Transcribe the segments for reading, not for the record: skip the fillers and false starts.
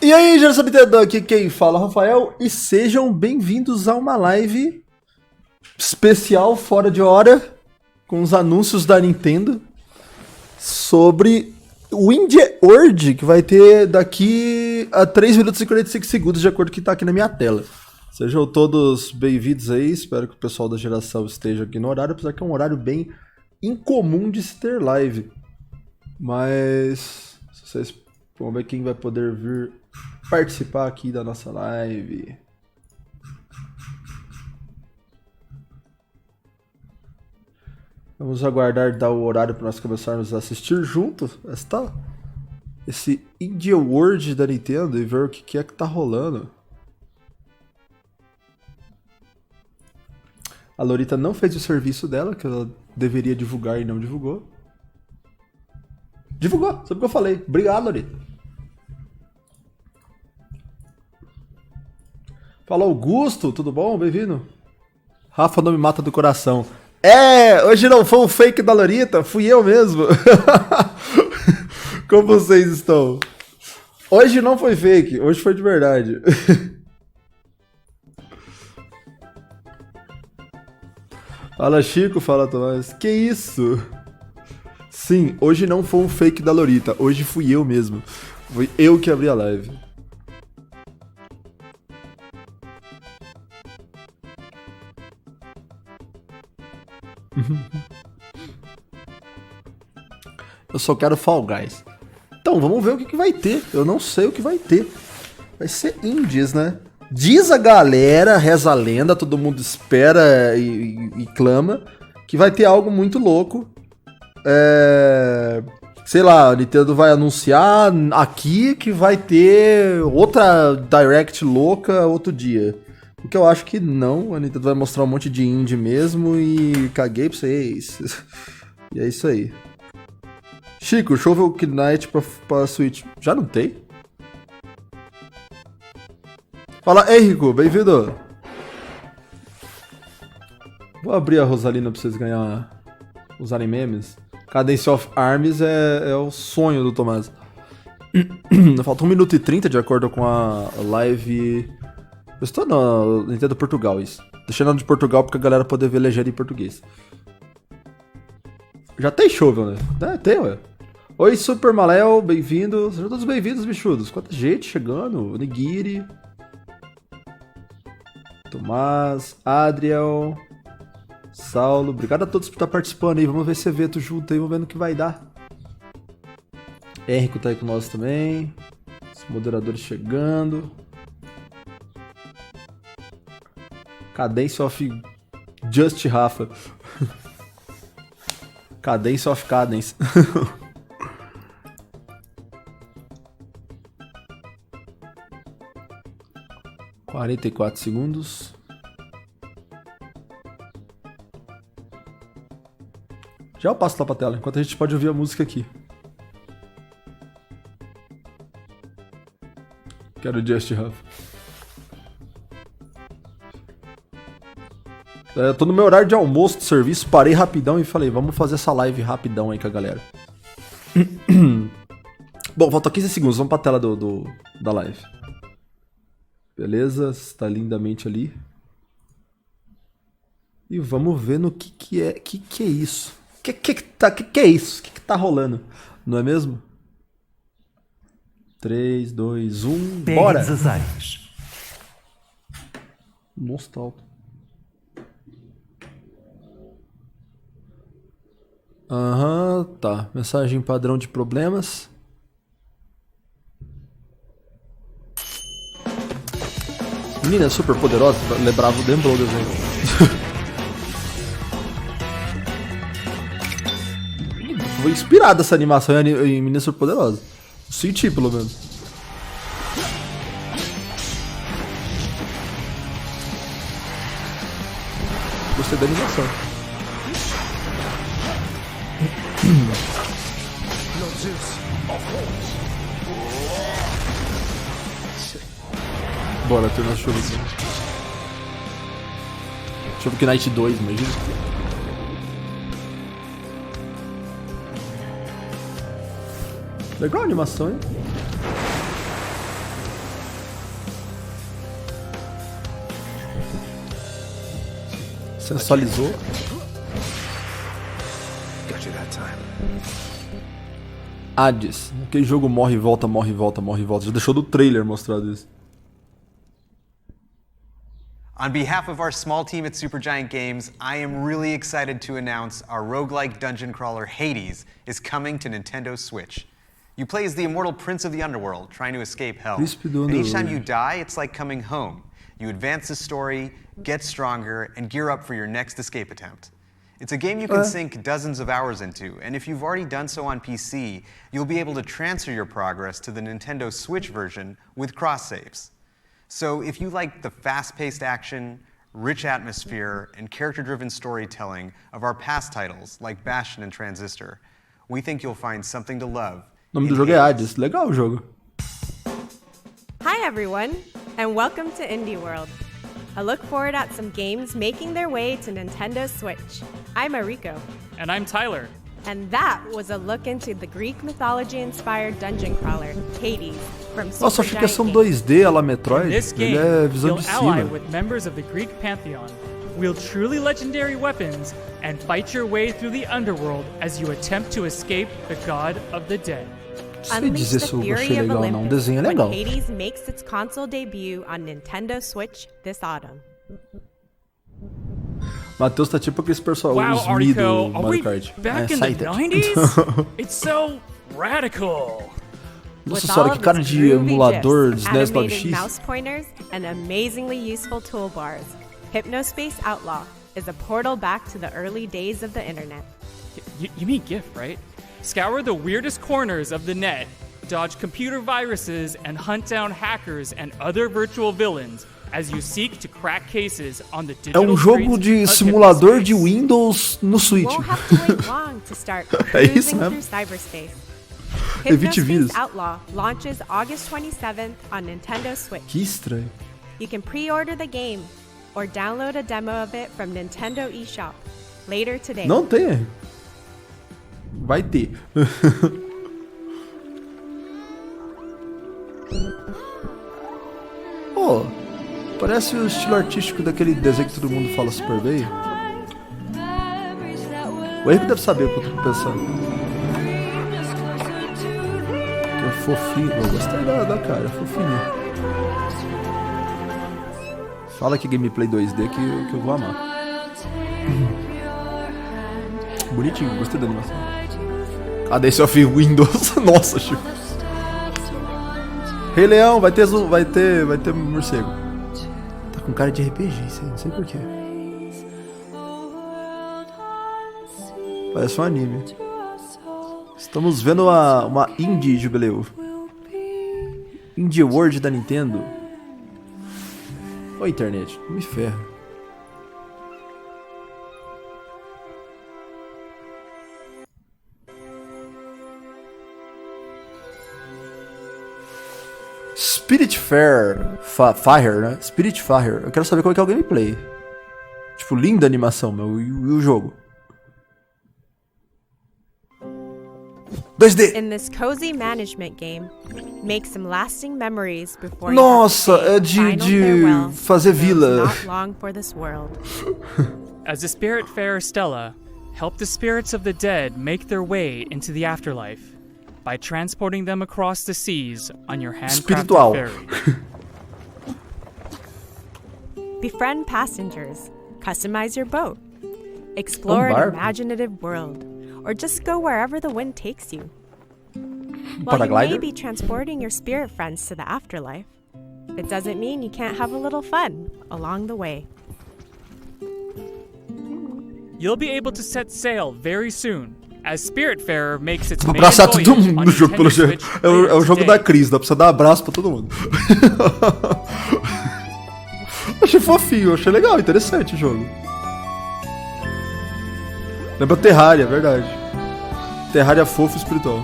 E aí, Gerson Nintendo, aqui quem fala é o Rafael, e sejam bem-vindos a uma live especial fora de hora, com os anúncios da Nintendo, sobre o Indie World, que vai ter daqui a 3 minutos e 45 segundos, de acordo com o que está aqui na minha tela. Sejam todos bem-vindos aí, espero que o pessoal da geração esteja aqui no horário, apesar que é um horário bem incomum de se ter live. Mas, vocês vão ver quem vai poder vir participar aqui da nossa live. Vamos aguardar dar o horário para nós começarmos a assistir junto esse Indie World da Nintendo e ver o que é que tá rolando. A Lorita não fez o serviço dela, que ela deveria divulgar e não divulgou. Divulgou, sabe o que eu falei. Obrigado, Lorita. Fala, Augusto, tudo bom? Bem-vindo. Rafa não me mata do coração. Hoje não foi um fake da Lorita, fui eu mesmo. Como vocês estão? Hoje não foi fake, hoje foi de verdade. Fala, Chico, fala, Tomás. Que isso? Sim, hoje não foi um fake da Lorita, hoje fui eu mesmo. Foi eu que abri a live. Eu só quero Fall Guys. Então, vamos ver o que vai ter. Eu não sei o que vai ter. Vai ser indies, né? Diz a galera, reza a lenda, todo mundo espera e clama que vai ter algo muito louco. Sei lá, a Nintendo vai anunciar aqui que vai ter outra Direct louca outro dia. O que eu acho que não, a Nintendo vai mostrar um monte de indie mesmo e caguei pra vocês. E é isso aí. Chico, Shovel Knight pra Switch. Já não tem? Fala, Henrico, bem-vindo. Vou abrir a Rosalina pra vocês usarem memes. Cadence of Arms é o sonho do Tomás. Falta 1 minuto e 30 de acordo com a live. Eu estou na Nintendo Portugal, isso. Deixando ela de Portugal porque a galera poder ver legenda em português. Já tem Shovel, né? Tem, ué. Oi, Super Maléu, bem-vindo. Sejam todos bem-vindos, bichudos. Quanta gente chegando. Nigiri. Tomás, Adriel, Saulo. Obrigado a todos por estar participando aí. Vamos ver esse evento junto aí, vamos ver no que vai dar. Henrico tá aí com nós também. Os moderadores chegando. Cadence of Just Rafa. Cadence of Cadence. (44 segundos). Já eu passo lá pra tela, enquanto a gente pode ouvir a música aqui. Quero Just Rafa. Eu tô no meu horário de almoço de serviço, parei rapidão e falei, vamos fazer essa live rapidão aí com a galera. Bom, falta 15 segundos, vamos pra tela da live. Beleza, está lindamente ali. E vamos ver no que é isso. Que é isso? O que tá rolando? Não é mesmo? 3, 2, 1, bora! 16. Nossa, tá alto. Aham, tá. Mensagem padrão de problemas. Menina super poderosa, lembrou o desenho. Foi inspirada essa animação em Menina Super Poderosa. Senti, pelo menos. Gostei da animação. Bora, turma Shovel. Shovel Knight 2, imagina. Legal a animação, hein? Sensualizou. Got you that time. Hades. Aquele jogo morre e volta, morre e volta, morre e volta. Já deixou do trailer mostrado isso. On behalf of our small team at Supergiant Games, I am really excited to announce our roguelike dungeon crawler Hades is coming to Nintendo Switch. You play as the immortal prince of the underworld, trying to escape hell. Príncipe do And each time you Underworld. die, it's like coming home. You advance the story, get stronger, and gear up for your next escape attempt. It's a game you can sink dozens of hours into, and if you've already done so on PC, you'll be able to transfer your progress to the Nintendo Switch version with cross-saves. So if you like the fast-paced action, rich atmosphere, and character-driven storytelling of our past titles like Bastion and Transistor, we think you'll find something to love. O nome do in jogo é Hades. Hades. Legal o jogo. Hi everyone, and welcome to Indie World. I look forward at some games making their way to Nintendo Switch. I'm Mariko, And I'm Tyler. and that was a look into the Greek mythology-inspired dungeon crawler, Hades, from Nossa, achei que ia Supergiant ser um Games. 2D, a la In Metroid. this Ele game, é visão you'll de ally cima. with members of the Greek pantheon, wield truly legendary weapons, and fight your way through the underworld as you attempt to escape the god of the dead. Não sei Unleash dizer the se eu fury achei of legal ou não. O Olympus desenho é when legal. Hades makes its console debut on Nintendo Switch this autumn. Matheus tá tipo aqueles personagens, Wow, os Mi do Artico, are we Mario Kart. back in sai the daqui. 90s? It's so radical. Nossa With senhora, all que of cara its de groovy emulador de GIFs, SNES animated 9X. mouse pointers, and amazingly useful toolbars, Hypnospace Outlaw is a portal back to the early days of the internet. You mean GIF, right? Scour the weirdest corners of the net, dodge computer viruses, and hunt down hackers and other virtual villains as you seek to crack cases on the É digital jogo streets de of simulador de hyperspace. Windows no Switch. Won't have to wait long to start É isso cruising mesmo. through cyberspace. Evite Hypnospace vírus. Outlaw launches August 27th on Nintendo Switch. Que estranho. You can pre-order the game or download a demo of it from Nintendo eShop later today. Não tem. Vai ter. Pô, parece o estilo artístico daquele desenho que todo mundo fala super bem. O Henrique deve saber o que eu tô pensando. Que é fofinho. Eu gostei da cara, é fofinho. Fala que gameplay 2D que eu vou amar. Bonitinho, gostei da animação. Cadê esse of Windows? Nossa, Chico. Rei Leão, vai ter morcego. Tá com cara de RPG, não sei porquê. Parece um anime. Estamos vendo uma Indie Jubileu. Indie World da Nintendo. Ô internet, não me ferra. Spirit Fire, né? Spirit Fire. Eu quero saber qual que é o gameplay. Tipo, linda a animação, meu. E o jogo? 2D. In this cozy management game, make some lasting memories before Nossa, you have to say é de final farewell fazer to those vila. not long for this world. As a spiritfarer Stella, help the spirits of the dead make their way into the afterlife by transporting them across the seas on your handcrafted Espiritual. ferry. Befriend passengers, customize your boat, explore an barco. imaginative world, or just go wherever the wind takes you. While you may Paraglider? be transporting your spirit friends to the afterlife, it doesn't mean you can't have a little fun along the way. You'll be able to set sail very soon, as Spiritfarer makes its Vou maiden abraçar todo voyage mundo on no jogo, pelo Nintendo jeito. Switch É o later jogo today. da crise, dá pra você dar abraço pra todo mundo. Achei fofinho, achei legal, interessante o jogo. Lembra Terraria, verdade. Terraria fofo e espiritual.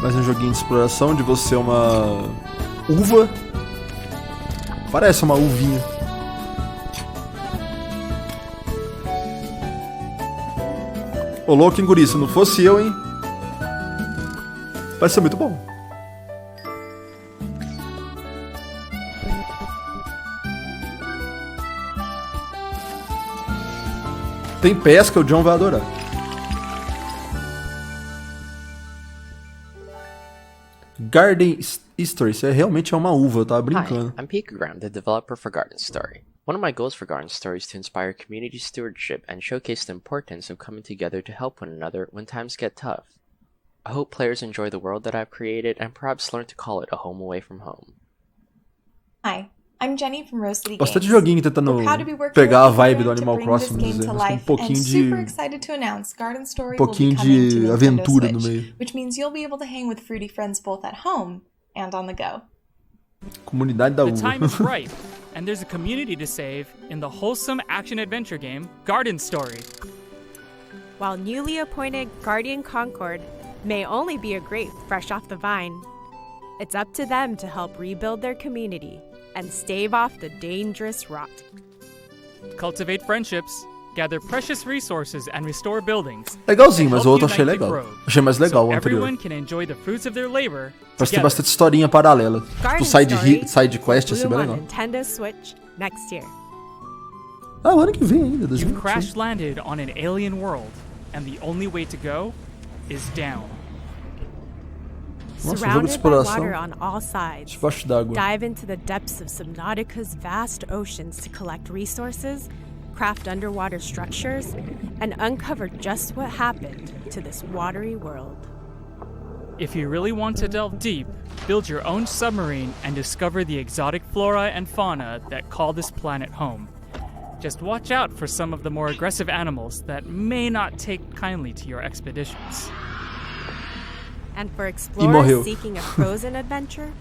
Mais um joguinho de exploração de você uma uva. Parece uma uvinha. Ô louco, hein, guri, se não fosse eu, hein? Vai ser muito bom. Tem pesca, o John vai adorar. Garden Story, isso realmente é uma uva, eu tava brincando. Hi, I'm Picogram, the developer for Garden Story. One of my goals for Garden Story is to inspire community stewardship and showcase the importance of coming together to help one another when times get tough. I hope players enjoy the world that I've created and perhaps learn to call it a home away from home. Hi, I'm Jenny from Rose City Bastante Games. joguinho tentando We're proud to be working pegar a with vibe you do to Animal bring Crossing, this game dizer, to mas com life, um pouquinho and de super excited to announce Garden Story will be pouquinho coming to de Nintendo aventura no Switch, meio. which means you'll be able to hang with fruity friends both at home and on the go. Comunidade da The uva. time is right, and there's a community to save in the wholesome action-adventure game Garden Story. While newly appointed Guardian Concord may only be a grape fresh off the vine, it's up to them to help rebuild their community and stave off the dangerous rot. Cultivate friendships, gather precious resources, and restore buildings. Legalzinho, mas Help o outro achei unite the legal. grove, Achei mais legal so o anterior. everyone can enjoy the fruits of their labor Parece que tem together. bastante historinha paralela. Garden Tipo, Story side quest, will assim, bem bloom on legal. Nintendo Switch next year. Ah, o ano que vem ainda, You've 2021. crash-landed on an alien world, and the only way to go is down. Nossa, jogo de Surrounded by exploração. water on all sides, Debaixo d'água. dive into the depths of Subnautica's vast oceans to collect resources, craft underwater structures, and uncover just what happened to this watery world. If you really want to delve deep, build your own submarine and discover the exotic flora and fauna that call this planet home. Just watch out for some of the more aggressive animals that may not take kindly to your expeditions. And for morreu. explorers seeking a frozen adventure,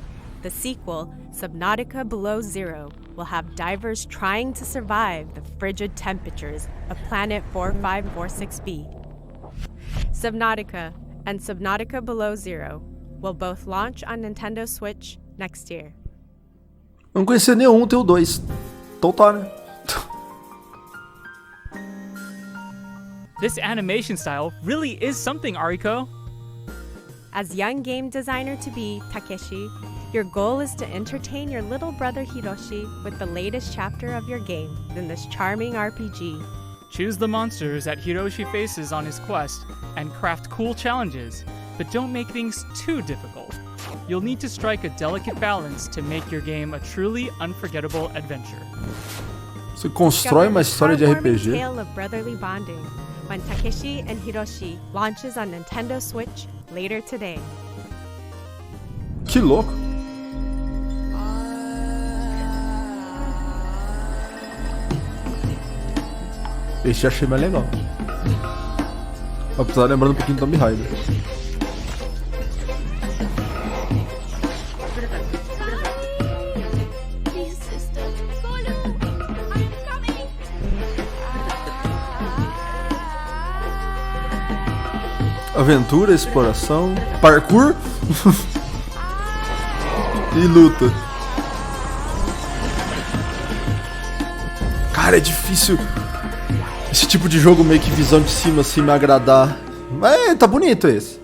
the sequel, Subnautica Below Zero, will have divers trying to survive the frigid temperatures of Planet 4546b. Subnautica and Subnautica Below Zero will both launch on Nintendo Switch next year. Não conhecia nenhum, tem o 2. Então tá, né? This animation style really is something, Ariko. As young game designer to be, Takeshi, your goal is to entertain your little brother Hiroshi with the latest chapter of your game in this charming RPG. Choose the monsters that Hiroshi faces on his quest and craft cool challenges, but don't make things too difficult. You'll need to strike a delicate balance to make your game a truly unforgettable adventure. Você constrói uma história de Heartwarming RPG. tale of brotherly bonding when Takeshi and Hiroshi launches on Nintendo Switch later today. Que louco. Esse eu achei mais legal. Apesar de lembrando um pouquinho do Tomb Raider. Aventura, exploração, parkour e luta. Cara, é difícil esse tipo de jogo meio que visão de cima assim me agradar. Mas tá bonito esse.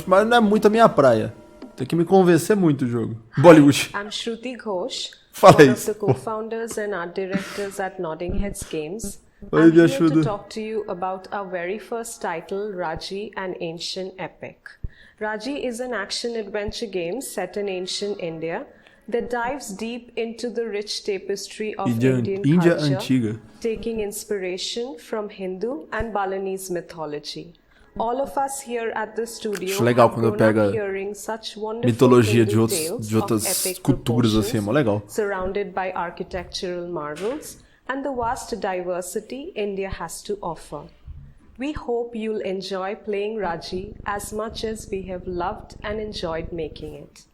Mas não é muito a minha praia. Tem que me convencer muito o jogo. Bollywood. I'm Shruti Ghosh, Fala one of isso. the co-founders and art directors at Nodding Heads Games. Oi, I'm minha here Shuda. to talk to you about our very first title, Raji, an Ancient Epic. Raji is an action-adventure game set in ancient India that dives deep into the rich tapestry of Indian Índia culture, antiga. taking inspiration from Hindu and Balinese mythology. All of us here at the studio Acho legal have quando grown up pega hearing such wonderful mitologia de Hindu outros- tales de outras of epic culturas, assim, é mó legal. proportions, surrounded by architectural marvels and the vast diversity India has to offer. We hope you'll enjoy playing Raji as much as we have loved and enjoyed making it.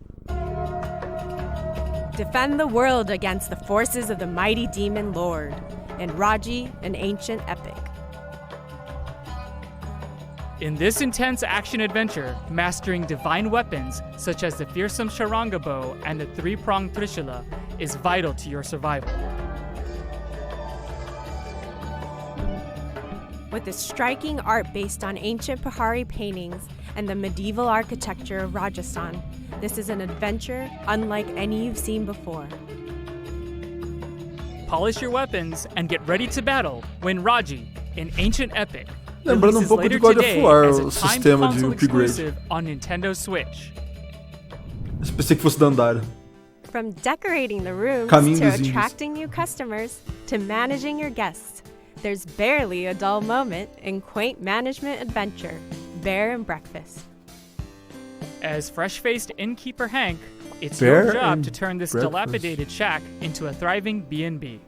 Defend the world against the forces of the mighty demon lord in Raji, an Ancient Epic. In this intense action-adventure, mastering divine weapons such as the fearsome Sharanga bow and the three-pronged Trishula is vital to your survival. With the striking art based on ancient Pahari paintings and the medieval architecture of Rajasthan, this is an adventure unlike any you've seen before. Polish your weapons and get ready to battle when Raji, an ancient epic. Lembrando Releases pouco de later God of today War, as a o timed sistema de console upgrade. exclusive on Nintendo Switch. Eu pensei que fosse da Andara. From decorating the rooms Caminho to dos índios. attracting new customers to managing your guests, there's barely a dull moment in quaint management adventure, Bear and Breakfast. As fresh-faced innkeeper Hank, it's Bear your job and to turn this breakfast. dilapidated shack into a thriving B&B.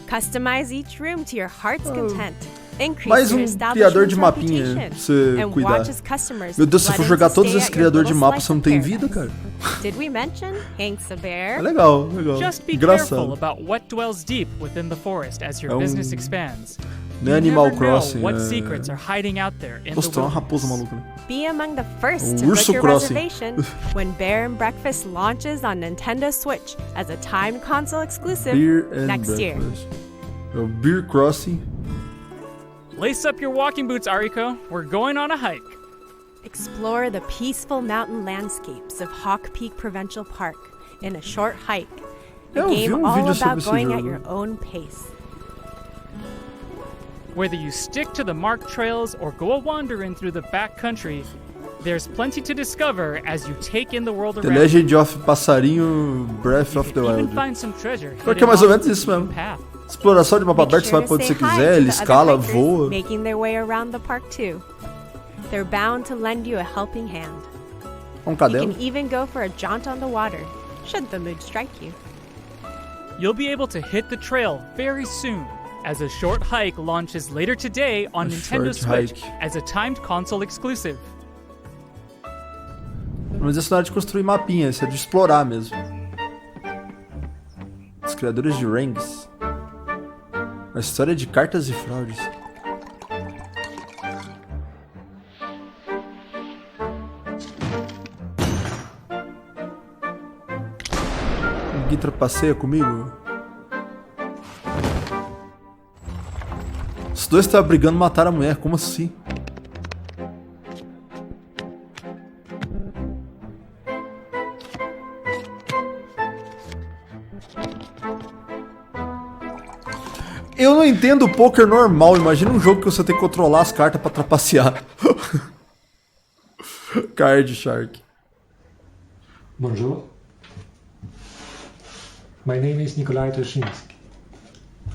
Customize each room to your heart's content. Increase Mais your criador de establishment's mapinha reputation, pra você and cuidar. watch as customers Meu Deus, se eu for flood in jogar to todos stay esses at your criadores de little mapa, slice você não of tem paradise. vida, cara. Did we mention Hank's a bear? É legal, legal. Just be Engraçado. careful about what dwells deep within the forest as your É business expands. Não é You Animal never know Crossing, what é... secrets are hiding out there in Nossa, the tem uma raposa wilderness. maluca, né? Be among the first Um to book urso your crossing. reservation when Bear and Breakfast launches on Nintendo Switch as a timed console exclusive Beer and next year. breakfast. É o Beer Crossing. Lace up your walking boots, Ariko. We're going on a hike. Explore the peaceful mountain landscapes of Hawk Peak Provincial Park in a short hike. A Eu vi game all vídeo sobre about esse going at jogo. your own pace. Whether you stick to the marked trails or go a wandering through the backcountry, there's plenty to discover as you take in the world The around you. Legend of Passarinho Breath of the Even Wild. find some treasure Pior que é mais ou menos hidden isso off the mesmo. path. Exploração de mapa Make aberto, você sure vai pra onde to você say hi quiser, to ele the other escala, hikers voa. making their way around the park too. They're bound to lend you a helping hand. Um You cadelo. can even go for a jaunt on the water, should the mood strike you. You'll be able to hit the trail very soon, as a short hike launches later today on A Nintendo short Switch hike. as a timed console exclusive. Mas isso não é de construir mapinha, isso é de explorar mesmo. Os criadores de Ranks. A história de cartas e fraudes. Ninguém trapaceia comigo? Os dois estavam brigando e mataram a mulher, como assim? Eu não entendo o poker normal. Imagina um jogo que você tem que controlar as cartas pra trapacear. Card Shark. Bonjour. My name is Nikolai Toshinsky.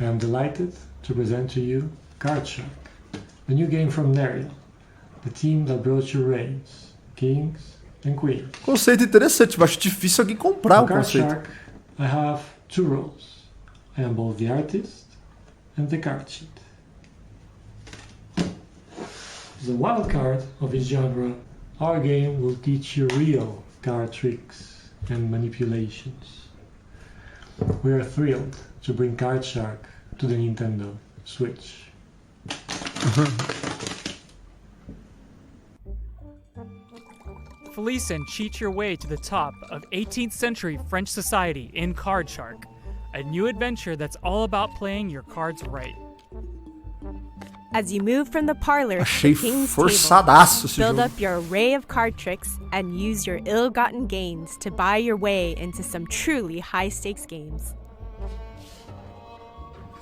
I am delighted to present to you Card Shark, the new game from Nerial, the team that brought you Reigns, Kings and Queens. Conceito interessante, mas acho difícil alguém comprar In o Card conceito. Shark, I have two roles. I am both the artist and the card sheet. As a wild card of its genre, our game will teach you real card tricks and manipulations. We are thrilled to bring Card Shark to the Nintendo Switch. Fleece and cheat your way to the top of 18th century French society in Card Shark, a new adventure that's all about playing your cards right. As you move from the parlor to Achei the king's table, forçadaço esse build jogo. up your array of card tricks and use your ill-gotten gains to buy your way into some truly high-stakes games.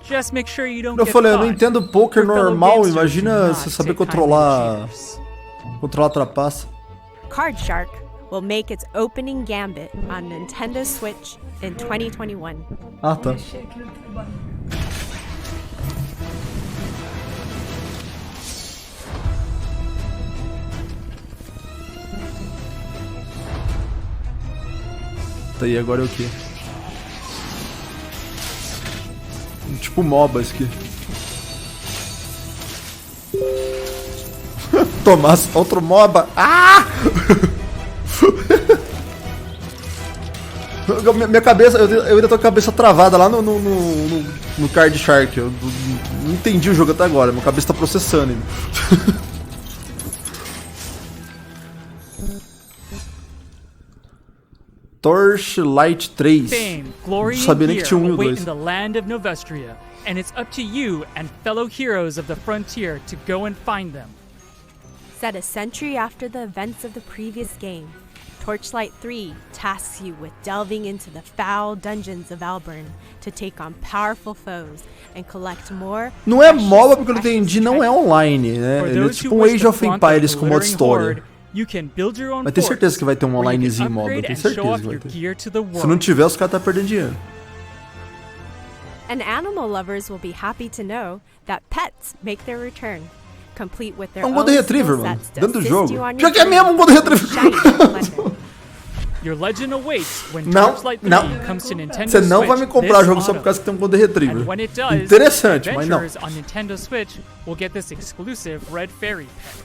Just make sure you don't Eu get falei, eu não caught. entendo poker Your fellow normal. gamesters do Imagina not você saber take kindly to controlar. cheaters. Controlar trapaça. Card Shark will make its opening gambit on Nintendo Switch in 2021. Ah, tá. Tá aí, agora é o quê? Tipo MOBA isso aqui. Tomás, outro MOBA. Ah! Minha cabeça, eu ainda tô com a cabeça travada lá no Card Shark. Eu não entendi o jogo até agora, minha cabeça tá processando ainda. Torchlight 3. Fame, glory, Não sabia and nem que tinha gear um e o await 2. in the land of Novestria, and it's up to you and fellow heroes of the frontier to go and find them. Set a century after the events of the previous game, Torchlight 3 tasks you with delving into the foul dungeons of Alburn to take on powerful foes and collect more. Não é MOBA, porque eu entendi, não é online, né? Ele é tipo um Age of Empires com modo história. Mas tenho certeza que vai ter um onlinezinho MOBA, tenho certeza que vai ter. Se não tiver, os caras tá perdendo dinheiro. And animal lovers will be happy to know that pets make their return, complete with their own Golden Retriever, mano, sets to dentro do assist jogo. you on your Já que é journey mesmo um Golden with Retriever. shiny splendor. Your legend awaits when Não, Torchlight 3 não. comes to Nintendo Você não vai me Switch comprar this jogo só autumn. por causa que tem um Golden Retriever. And when it does, Interessante, mas não. adventurers on Nintendo Switch will get this exclusive Red Fairy pet.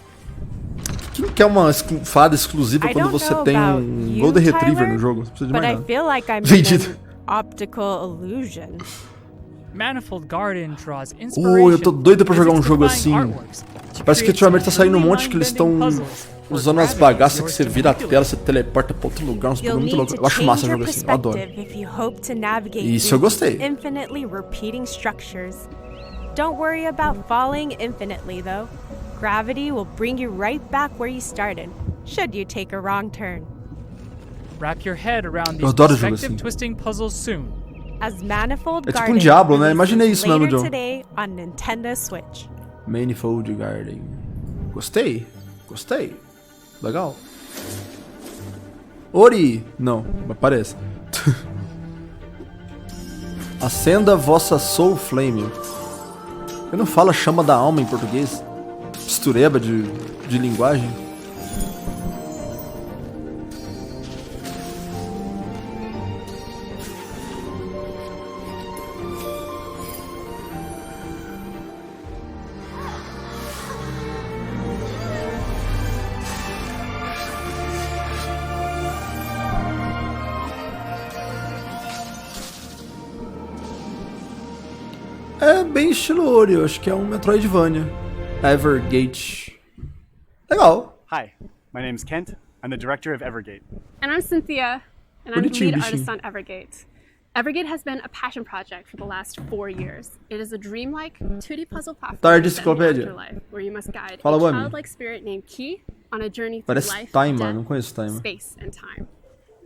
Quem quer uma fada exclusiva I quando don't você know tem about um you, Golden Retriever Tyler, no jogo? Não precisa de but mais I nada. feel like I'm in Vendido. an optical illusion. Manifold Garden draws Oh, inspiration eu tô doido pra from jogar um jogo assim. physics-defying artworks to Parece que create ultimamente tá some saindo um truly monte que eles estão mind-bending puzzles where usando as gravity bagaças is que yours você to vira a manipulate. tela, você teleporta pra outro lugar, uns You'll bagulho muito need louco. to Eu acho massa change your jogo assim, eu adoro. perspective if you hope to navigate Isso eu through gostei. infinitely repeating structures. Don't worry about falling infinitely, though. Gravity will bring you right back where you started, should you take a wrong turn. Wrap your head around Eu these adoro jogo perspective assim. twisting puzzles soon. As Manifold É tipo um Garden Diablo, né? releases Imaginei isso mesmo, later John. today on Nintendo Switch. Manifold Garden. Gostei. Gostei. Legal. Ori. Não, mas parece. Acenda vossa Soul Flame. Eu não falo chama da alma em português. Mistureba de linguagem. É bem estilo Ori, eu acho que é um Metroidvania. Evergate. Legal. Hi, my name is Kent. I'm the director of Evergate. And I'm Cynthia, and I'm the Bonitinho, lead bichinho. artist on Evergate. Evergate has been a passion project for the last 4 years. It is a dreamlike 2D puzzle platform Tarde set in the enciclopédia. afterlife, where you must guide Fala, a Wami. childlike spirit named Key on a journey through Parece life, Timer, death, não conheço Timer. space, and time.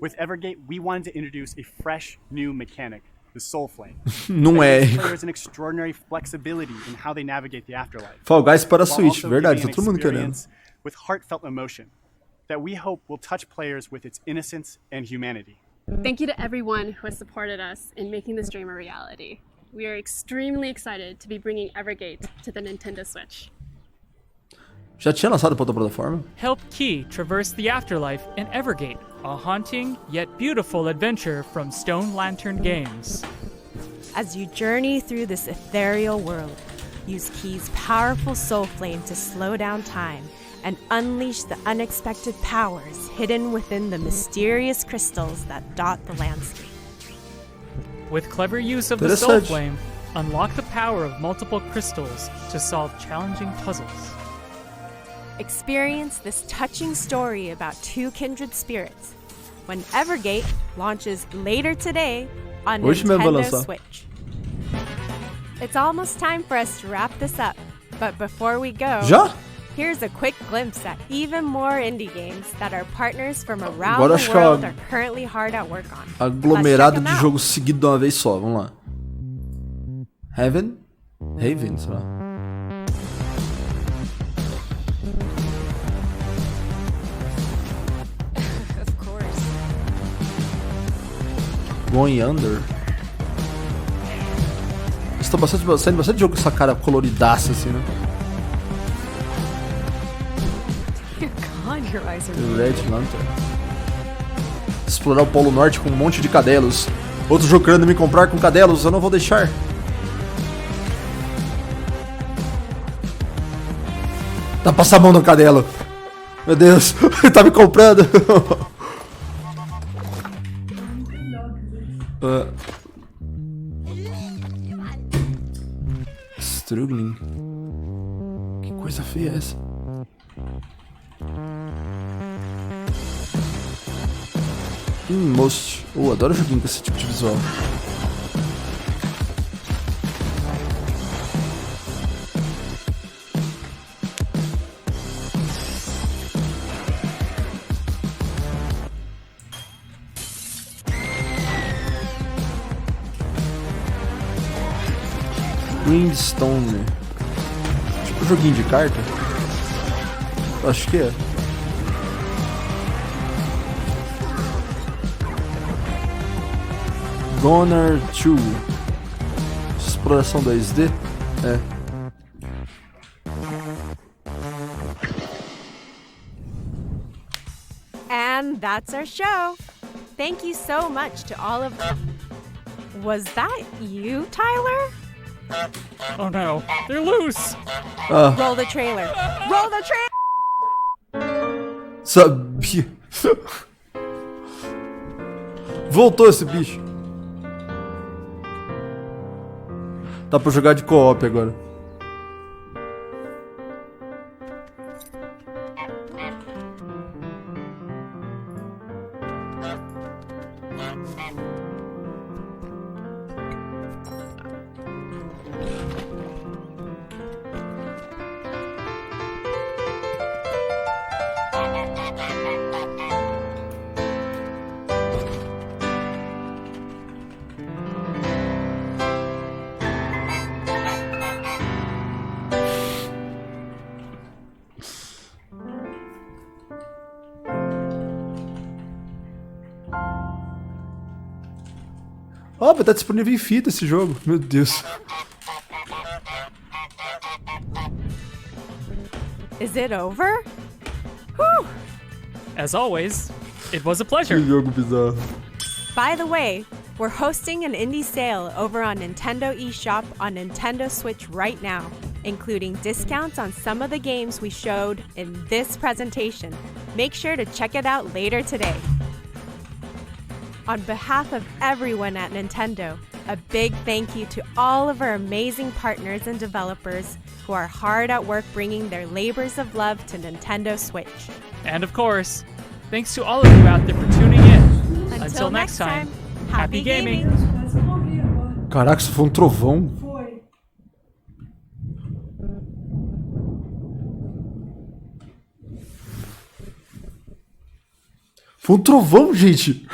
With Evergate, we wanted to introduce a fresh new mechanic, the Soul Flame. Não That é. gives players an extraordinary flexibility in how they navigate the afterlife. Fall Guys para while Switch, also verdade, tá giving todo an mundo querendo. experience with heartfelt emotion that we hope will touch players with its innocence and humanity. Thank you to everyone who has supported us in making this dream a reality. We are extremely excited to be bringing Evergate to the Nintendo Switch. Já tinha lançado pra outra plataforma? Help Key traverse the afterlife in Evergate, a haunting yet beautiful adventure from Stone Lantern Games. As you journey through this ethereal world, use Key's powerful soul flame to slow down time and unleash the unexpected powers hidden within the mysterious crystals that dot the landscape. With clever use of the Soul Interessante. Flame, unlock the power of multiple crystals to solve challenging puzzles. Experience this touching story about two kindred spirits when Evergate launches later today on Hoje mesmo vai Nintendo lançar. Switch. It's almost time for us to wrap this up, but before we go, Já? here's a quick glimpse at even more indie games that our partners from around Agora the acho que é world a- are currently hard at work on. Aglomerado Let's check 'em de out. jogos seguido de uma vez só, vamos lá. Heaven? Haven, sei lá. Of course. Going Under. Estão saindo bastante jogo com essa cara coloridaça assim, né? God, your eyes are Red Lantern. Explorar o Polo Norte com um monte de cadelos. Outro jogo querendo me comprar com cadelos, eu não vou deixar. Tá passando a mão no cadelo. Meu Deus, ele tá me comprando. Struggling. Que coisa feia é essa? Most. Adoro joguinho com esse tipo de visual. Grindstone. Tipo um joguinho de carta? Acho que é. Goner 2. Exploração 2D? É. And that's our show. Thank you so much to all of... Was that you, Tyler? Oh no, they're loose! Roll the trailer. Roll the trailer! Sabia. Voltou esse bicho. Dá pra jogar de co-op agora. Ó, vai estar disponível em fita esse jogo. Meu Deus. Is it over? Whew. As always, it was a Que pleasure. jogo bizarro. By the way, we're hosting an indie sale over on Nintendo eShop on Nintendo Switch right now, including discounts on some of the games we showed in this presentation. Make sure to check it out later today. On behalf of everyone at Nintendo, a big thank you to all of our amazing partners and developers who are hard at work bringing their labors of love to Nintendo Switch. And of course, thanks to all of you out there for tuning in. Until next time, happy gaming! Caraca, isso foi um trovão. Foi. Foi um trovão, gente.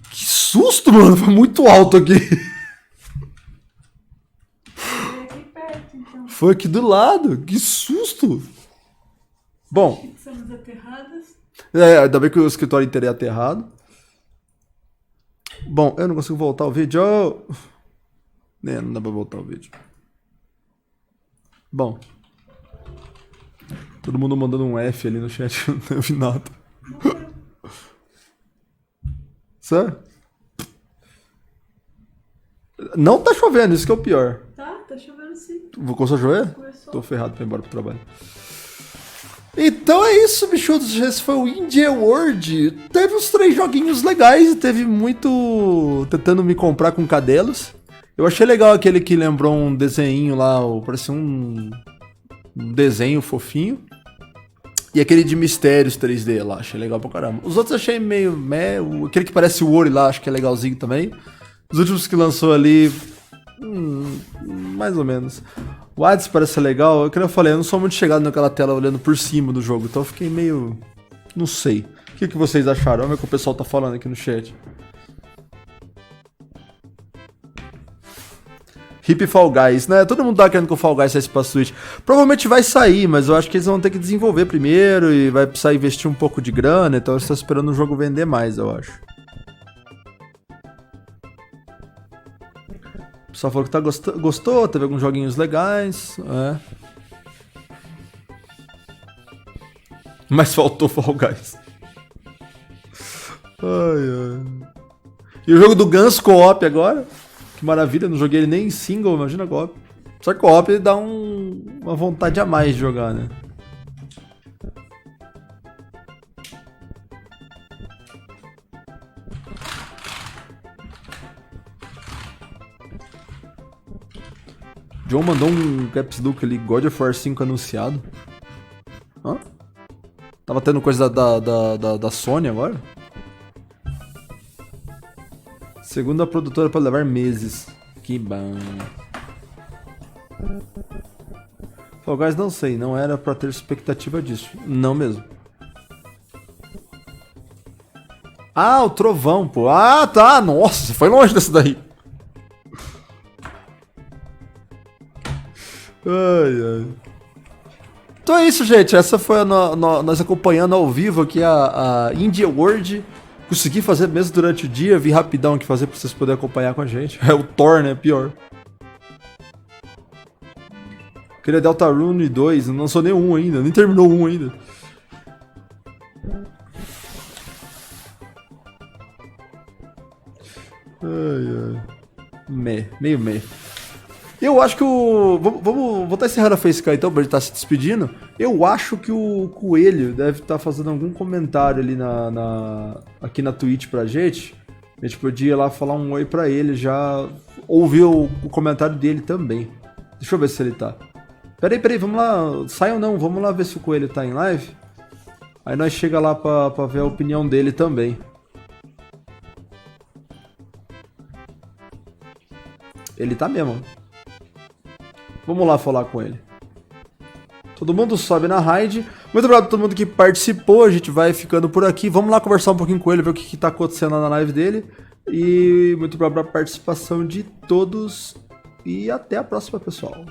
Que susto, mano. Foi muito alto aqui. Foi aqui perto, então. Foi aqui do lado. Que susto. Bom. Fixamos aterradas. Ainda bem que o escritório inteiro é aterrado. Bom, eu não consigo voltar o vídeo. Não dá pra voltar o vídeo. Bom. Todo mundo mandando um F ali no chat. Não vi nada. Sério? Não tá chovendo, isso que é o pior. Tá chovendo sim. Começou a chover? Começou. Tô ferrado pra ir embora pro trabalho. Então é isso, bichudos. Esse foi o Indie World. Teve uns 3 joguinhos legais. Teve muito tentando me comprar com cadelos. Eu achei legal aquele que lembrou um desenho lá. Parecia um desenho fofinho. E aquele de mistérios 3D lá. Achei legal pra caramba. Os outros achei meio... Aquele que parece o Ori lá, acho que é legalzinho também. Os últimos que lançou ali... mais ou menos. O Hades parece legal. Como eu falei, eu não sou muito chegado naquela tela olhando por cima do jogo. Então eu fiquei meio... não sei. O que vocês acharam? Olha o que o pessoal tá falando aqui no chat. Hip Fall Guys, né? Todo mundo tá querendo que o Fall Guys saísse pra Switch. Provavelmente vai sair, mas eu acho que eles vão ter que desenvolver primeiro e vai precisar investir um pouco de grana, então eu estou esperando o jogo vender mais, eu acho. O pessoal falou que tá gostou, teve alguns joguinhos legais, Mas faltou Fall Guys. Ai. E o jogo do Guns Co-op agora? Que maravilha, não joguei ele nem em single, imagina co-op. Só que co-op dá uma vontade a mais de jogar, né? John mandou um caps look ali, God of War 5 anunciado. Hã? Tava tendo coisa da Sony agora? Segundo a produtora, pode levar meses. Que bom. Fall Guys não sei, não era pra ter expectativa disso. Não mesmo. Ah, o trovão, pô. Ah, tá. Nossa, você foi longe desse daí. Ai, ai. Então é isso, gente. Essa foi nós acompanhando ao vivo aqui a India World. Consegui fazer mesmo durante o dia. Vi rapidão o que fazer pra vocês poderem acompanhar com a gente. É o Thor, né? Pior. Queria Deltarune 2. Não lançou nenhum ainda. Nem terminou um ainda. Ai, ai. Meio meh. Eu acho que o... Vou estar encerrando a Facecam então, pra gente estar se despedindo. Eu acho que o Coelho deve estar fazendo algum comentário ali aqui na Twitch pra gente. A gente podia ir lá falar um oi pra ele, já ouvir o comentário dele também. Deixa eu ver se ele tá. Peraí, vamos lá. Saiam não, vamos lá ver se o Coelho tá em live. Aí nós chega lá pra ver a opinião dele também. Ele tá mesmo. Vamos lá falar com ele. Todo mundo sobe na raid. Muito obrigado a todo mundo que participou. A gente vai ficando por aqui. Vamos lá conversar um pouquinho com ele, ver o que tá acontecendo na live dele. E muito obrigado pela participação de todos. E até a próxima, pessoal.